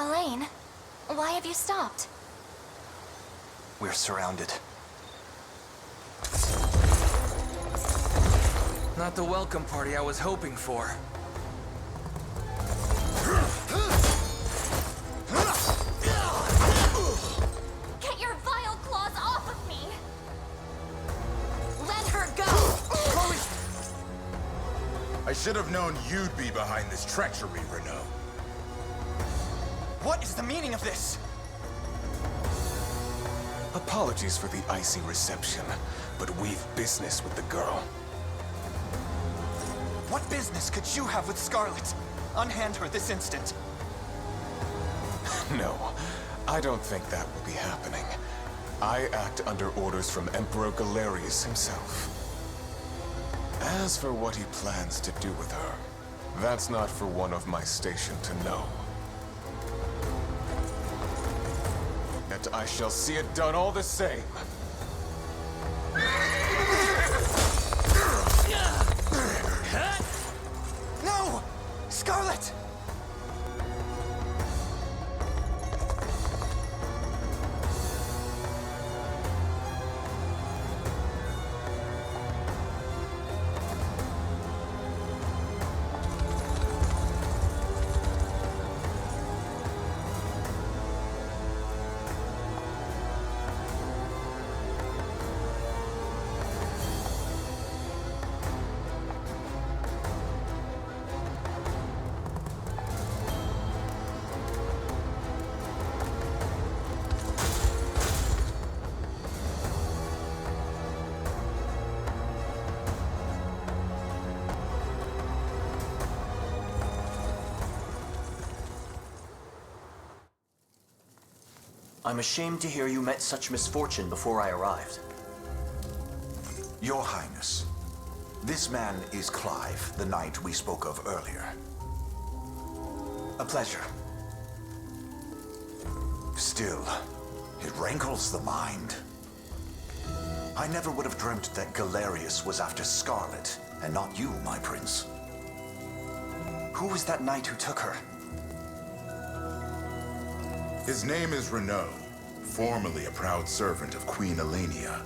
Elaine, why have you stopped? We're surrounded. Not the welcome party I was hoping for. Get your vile claws off of me! Let her go! Chloe! I should have known you'd be behind this treachery, Renault. What is the meaning of this? Apologies for the icy reception, but we've business with the girl. What business could you have with Skarlet? Unhand her this instant. No, I don't think that will be happening. I act under orders from Emperor Galerius himself. As for what he plans to do with her, that's not for one of my station to know. Yet I shall see it done all the same. No! Skarlet! I'm ashamed to hear you met such misfortune before I arrived. Your Highness, this man is Clive, the knight we spoke of earlier. A pleasure. Still, it rankles the mind. I never would have dreamt that Galerius was after Skarlet, and not you, my prince. Who was that knight who took her? His name is Renault, formerly a proud servant of Queen Elenia,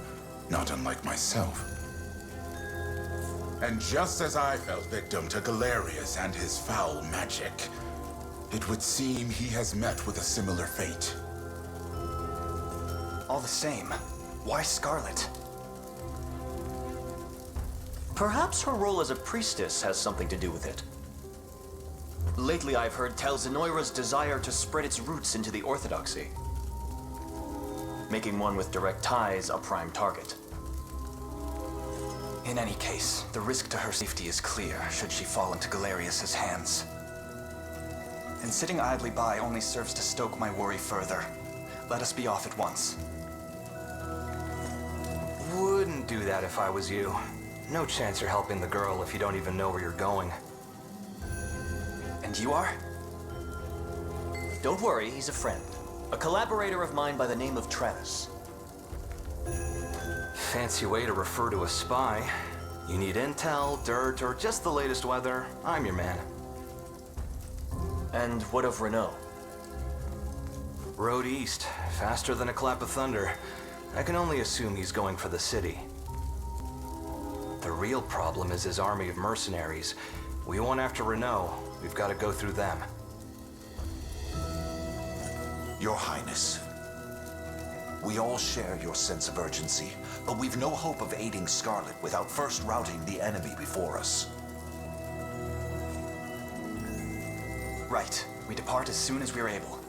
not unlike myself. And just as I fell victim to Galerius and his foul magic, it would seem he has met with a similar fate. All the same, why Skarlet? Perhaps her role as a priestess has something to do with it. Lately I've heard tell Zenoira's desire to spread its roots into the Orthodoxy, making one with direct ties a prime target. In any case, the risk to her safety is clear should she fall into Galerius's hands. And sitting idly by only serves to stoke my worry further. Let us be off at once. Wouldn't do that if I was you. No chance you're helping the girl if you don't even know where you're going. And you are? Don't worry, he's a friend. A collaborator of mine by the name of Travis. Fancy way to refer to a spy. You need intel, dirt, or just the latest weather, I'm your man. And what of Renault? Road east, faster than a clap of thunder. I can only assume he's going for the city. The real problem is his army of mercenaries. We went after Renault. We've got to go through them. Your Highness, we all share your sense of urgency, but we've no hope of aiding Skarlet without first routing the enemy before us. Right. We depart as soon as we're able.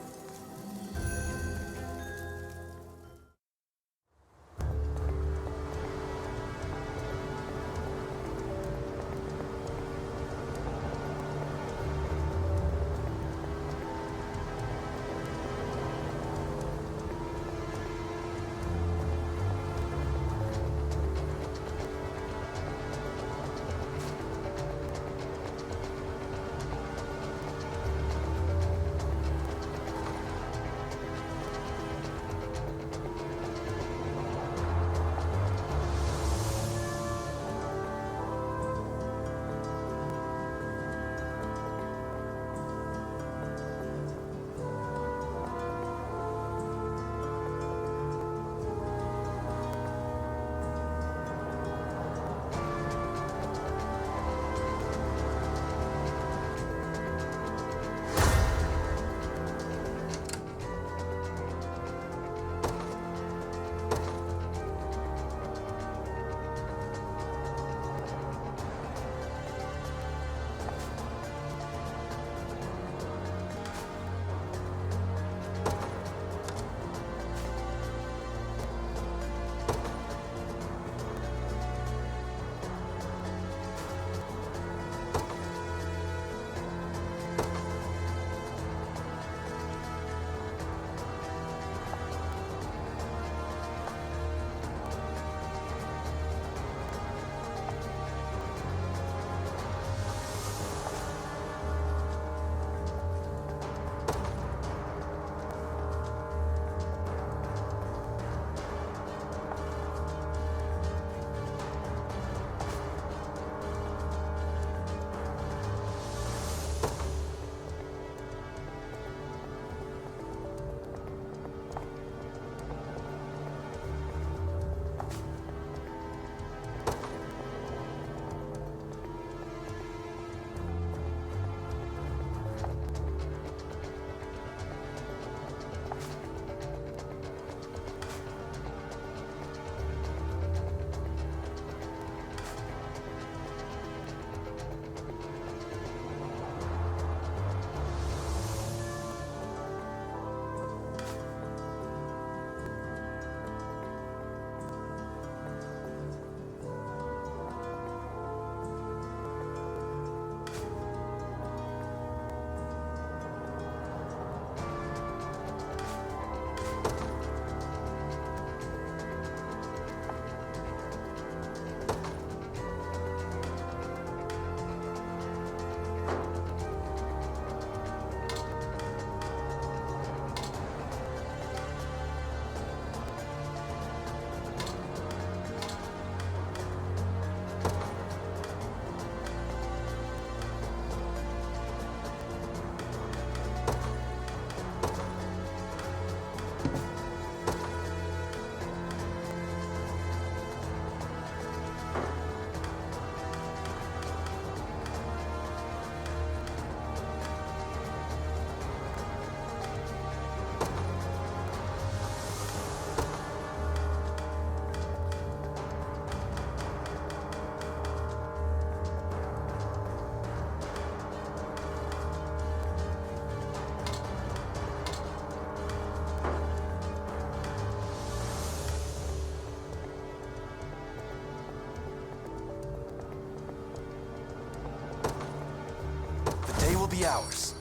be ours.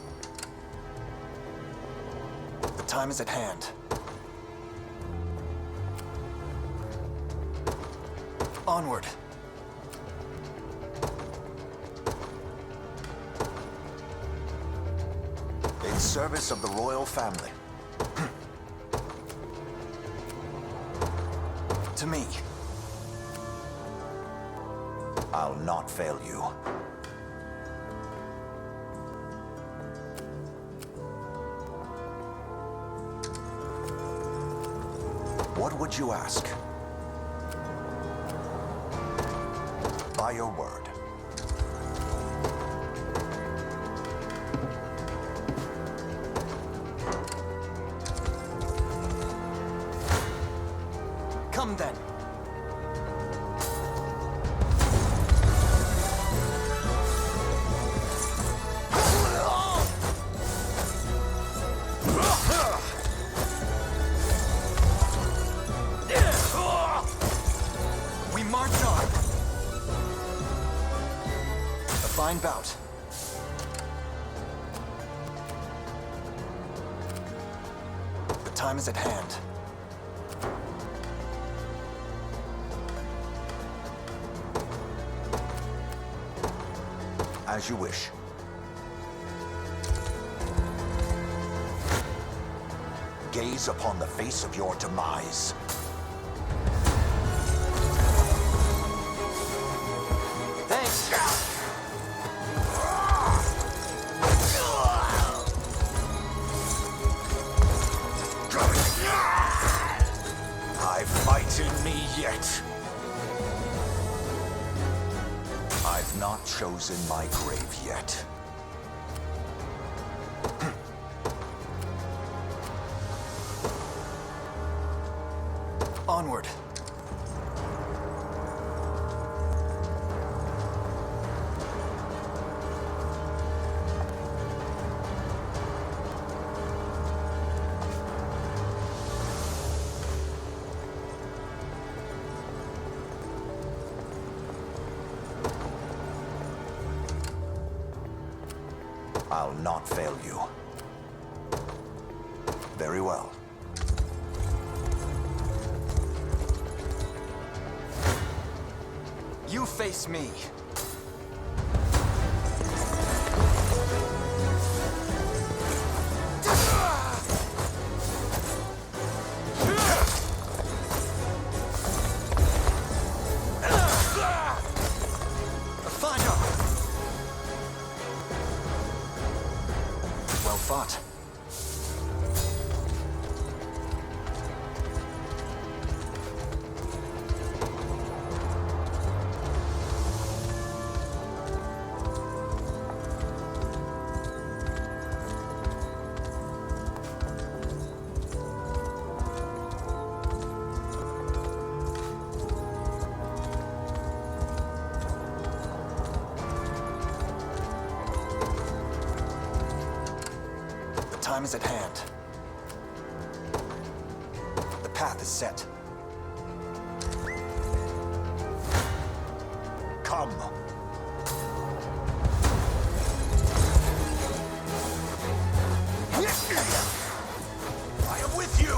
The time is at hand. Onward. In service of the royal family. To me. I'll not fail you. What would you ask? By your word. Come then. We march on. A fine bout. The time is at hand. As you wish. Gaze upon the face of your demise. Thanks. I fight in me yet. I've not chosen my grave yet. Onward. I'll not fail you. Very well. You face me. Well fought. Time is at hand. The path is set. Come. I am with you.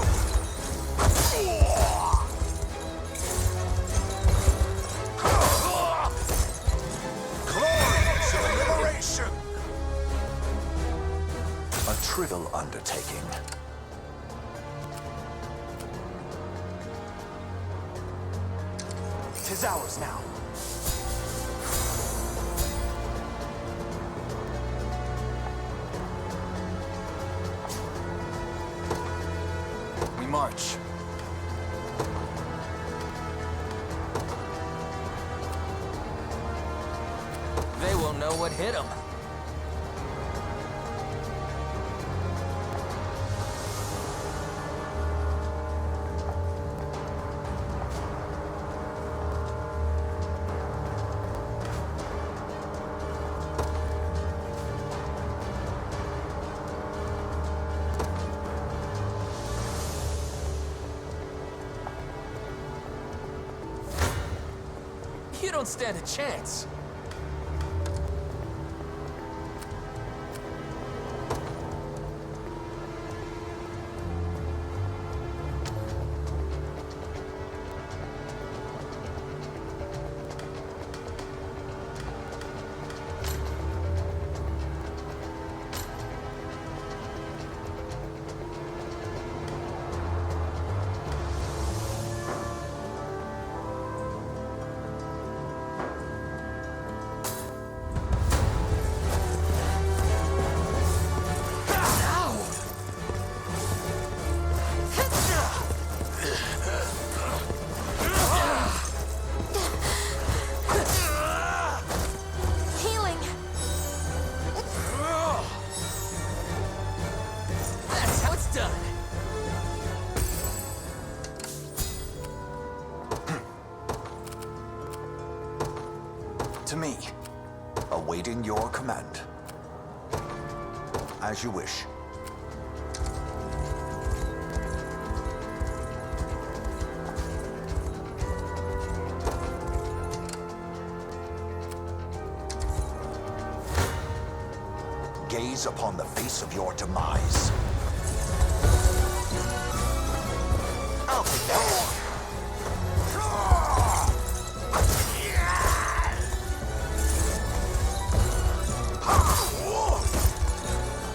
Glory to liberation. A trivial undertaking. Tis ours now. We march. They will know what hit them. You don't stand a chance. Awaiting your command. As you wish. Gaze upon the face of your demise. I'll take that.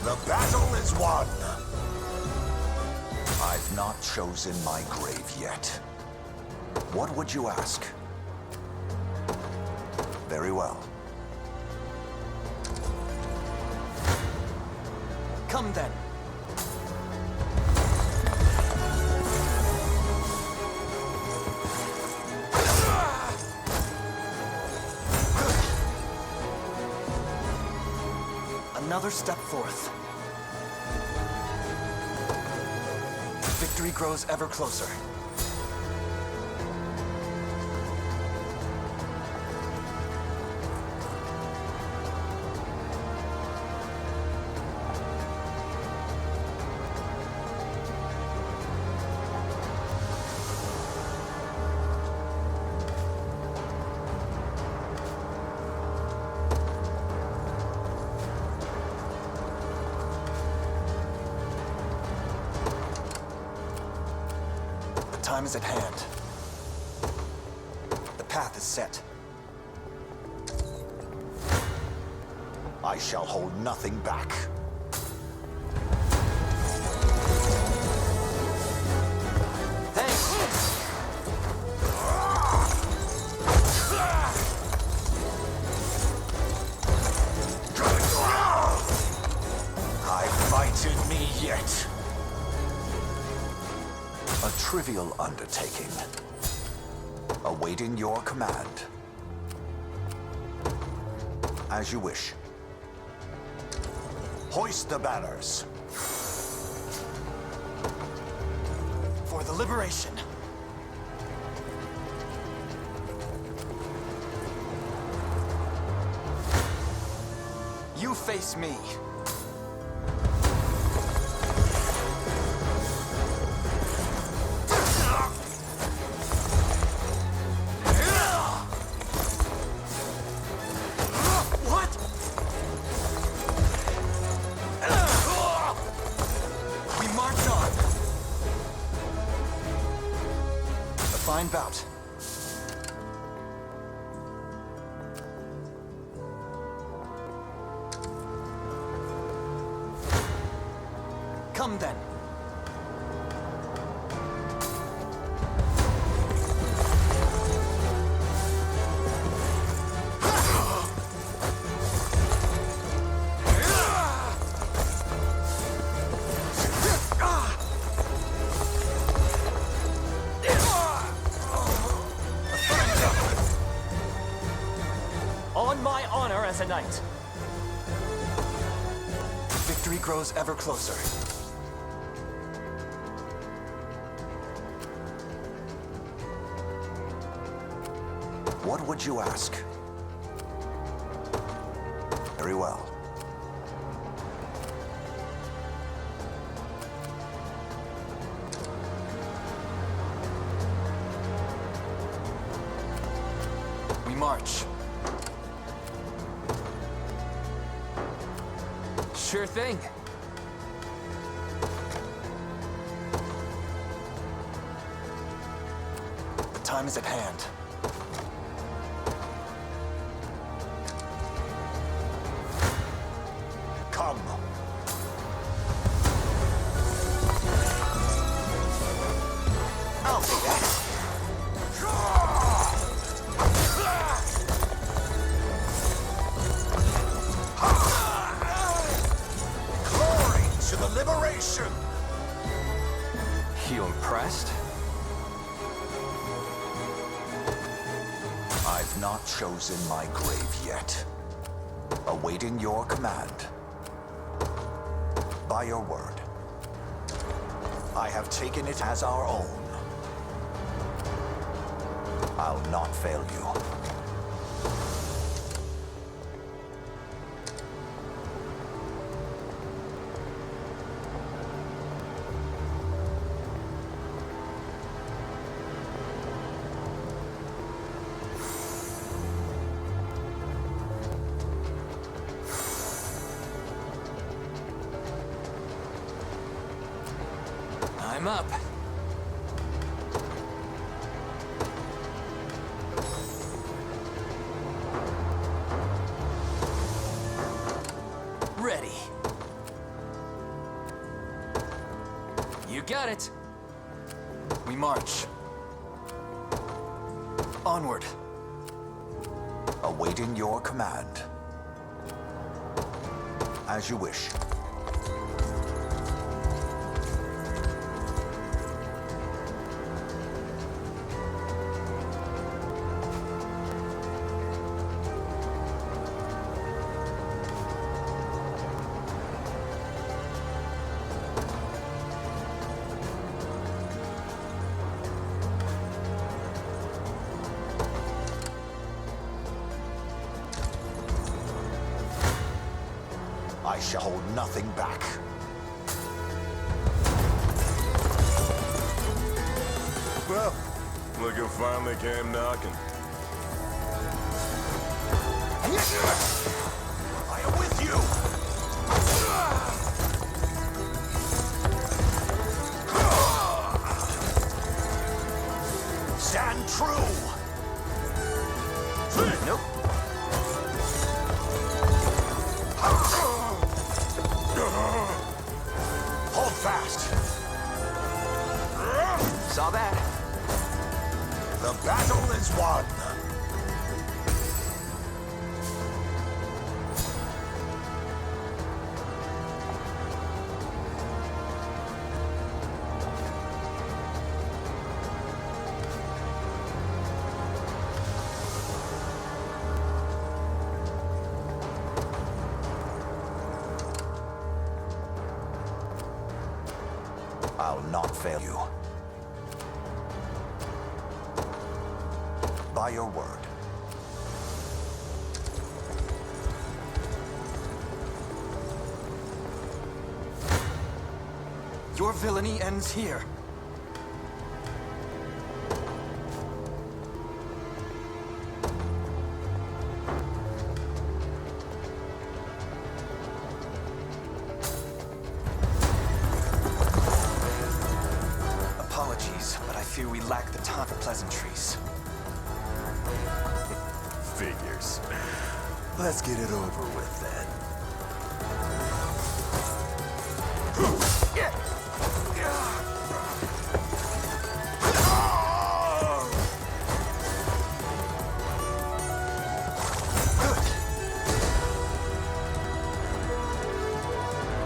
The battle is won. I've not chosen my grave yet. What would you ask? Very well. Come then. Another step forth. Victory grows ever closer. Time is at hand. The path is set. I shall hold nothing back. Thanks. I fight in me yet. A trivial undertaking. Awaiting your command. As you wish. Hoist the banners. For the liberation. You face me. Fine bout. Come then. On my honor as a knight. Victory grows ever closer. What would you ask? Very well. We march. Sure thing. The time is at hand. Come. I'll take that. Glory to the liberation! You impressed? I've not chosen my grave yet. Awaiting your command. By your word. I have taken it as our own. I'll not fail you. I'm up. Ready. You got it. We march. Onward. Awaiting your command. As you wish. I shall hold nothing back. Well, look who finally came knocking. I am with you! Stand true! Nope. Hold fast! Saw that. The battle is won! I'll not fail you. By your word. Your villainy ends here. Apologies, but I fear we lack the time for pleasantries. Figures. Let's get it over with then.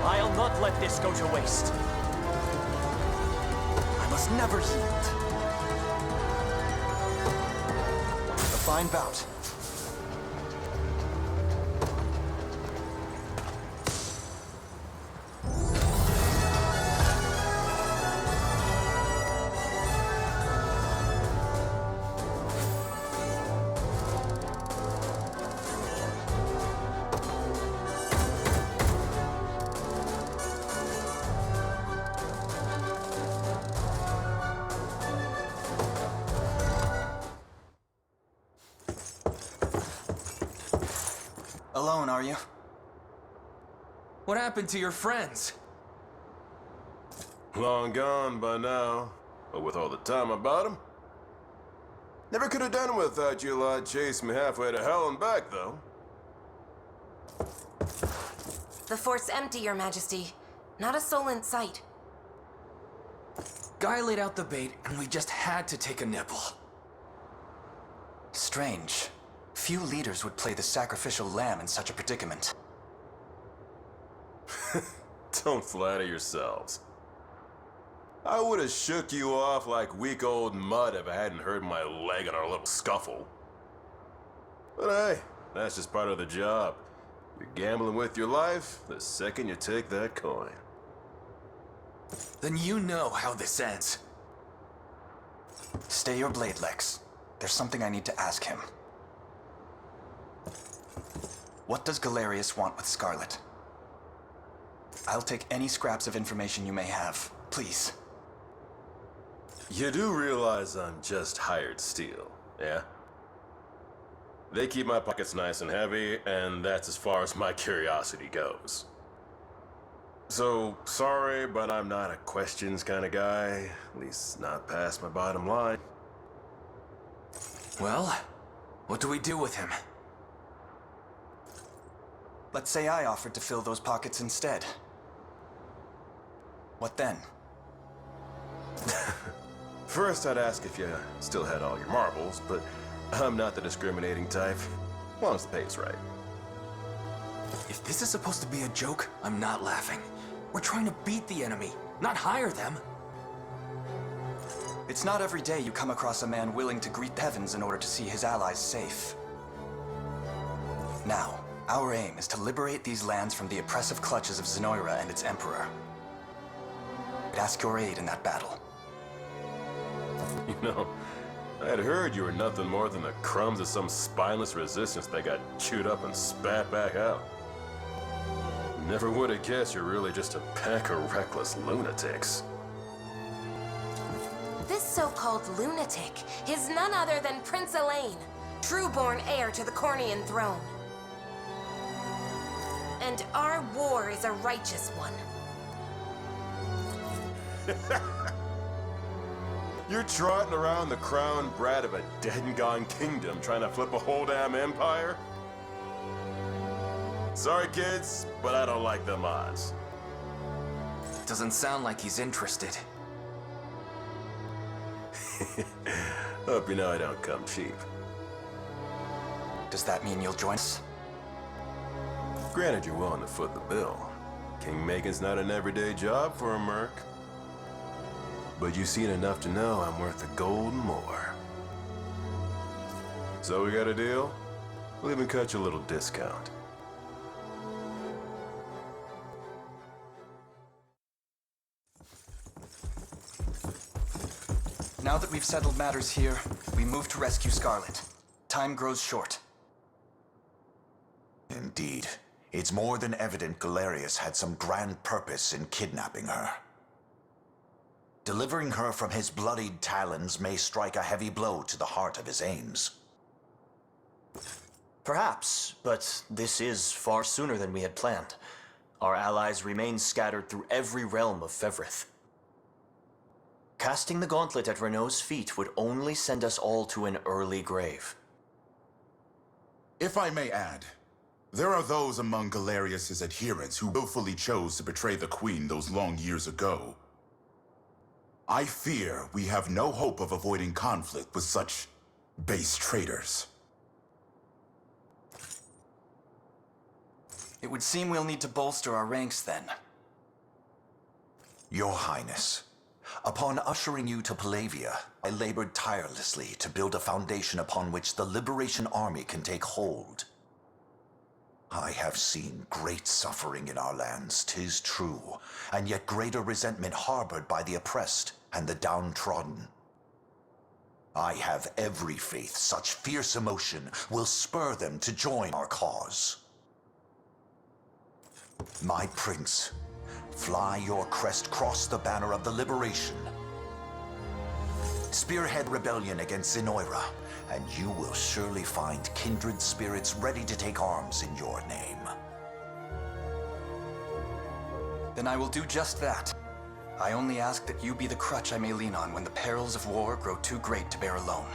I'll not let this go to waste. I must never yield. A fine bout. Alone, are you? What happened to your friends? Long gone by now, but with all the time about him. Never could have done it without you lot chasing me halfway to hell and back, though. The fort's empty, Your Majesty. Not a soul in sight. Guy laid out the bait, and we just had to take a nibble. Strange. Few leaders would play the sacrificial lamb in such a predicament. Don't flatter yourselves. I would have shook you off like weak old mud if I hadn't hurt my leg in our little scuffle. But hey, that's just part of the job. You're gambling with your life the second you take that coin. Then you know how this ends. Stay your blade, Lex. There's something I need to ask him. What does Galerius want with Skarlet? I'll take any scraps of information you may have, please. You do realize I'm just hired steel, yeah? They keep my pockets nice and heavy, and that's as far as my curiosity goes. So, sorry, but I'm not a questions kind of guy. At least not past my bottom line. Well, what do we do with him? Let's say I offered to fill those pockets instead. What then? First, I'd ask if you still had all your marbles, but I'm not the discriminating type. As long as the pay's right. If this is supposed to be a joke, I'm not laughing. We're trying to beat the enemy, not hire them. It's not every day you come across a man willing to greet the heavens in order to see his allies safe. Now, our aim is to liberate these lands from the oppressive clutches of Zenoira and its emperor. I'd ask your aid in that battle. You know, I had heard you were nothing more than the crumbs of some spineless resistance that got chewed up and spat back out. Never would have guessed you're really just a pack of reckless lunatics. This so-called lunatic is none other than Prince Elaine, true-born heir to the Cornian throne. And our war is a righteous one. You're trotting around the crowned brat of a dead and gone kingdom trying to flip a whole damn empire? Sorry, kids, but I don't like them odds. Doesn't sound like he's interested. Hope you know I don't come cheap. Does that mean you'll join us? Granted, you're willing to foot the bill. King Magon's not an everyday job for a merc. But you've seen enough to know I'm worth a gold more. So we got a deal? We'll even cut you a little discount. Now that we've settled matters here, we move to rescue Skarlet. Time grows short. Indeed. It's more than evident Galerius had some grand purpose in kidnapping her. Delivering her from his bloodied talons may strike a heavy blow to the heart of his aims. Perhaps, but this is far sooner than we had planned. Our allies remain scattered through every realm of Fevrith. Casting the gauntlet at Renault's feet would only send us all to an early grave. If I may add, there are those among Galerius's adherents who willfully chose to betray the Queen those long years ago. I fear we have no hope of avoiding conflict with such base traitors. It would seem we'll need to bolster our ranks then. Your Highness, upon ushering you to Palavia, I labored tirelessly to build a foundation upon which the Liberation Army can take hold. I have seen great suffering in our lands, 'tis true, and yet greater resentment harbored by the oppressed and the downtrodden. I have every faith such fierce emotion will spur them to join our cause. My prince, fly your crest across the banner of the liberation. Spearhead rebellion against Zenoira, and you will surely find kindred spirits ready to take arms in your name. Then I will do just that. I only ask that you be the crutch I may lean on when the perils of war grow too great to bear alone.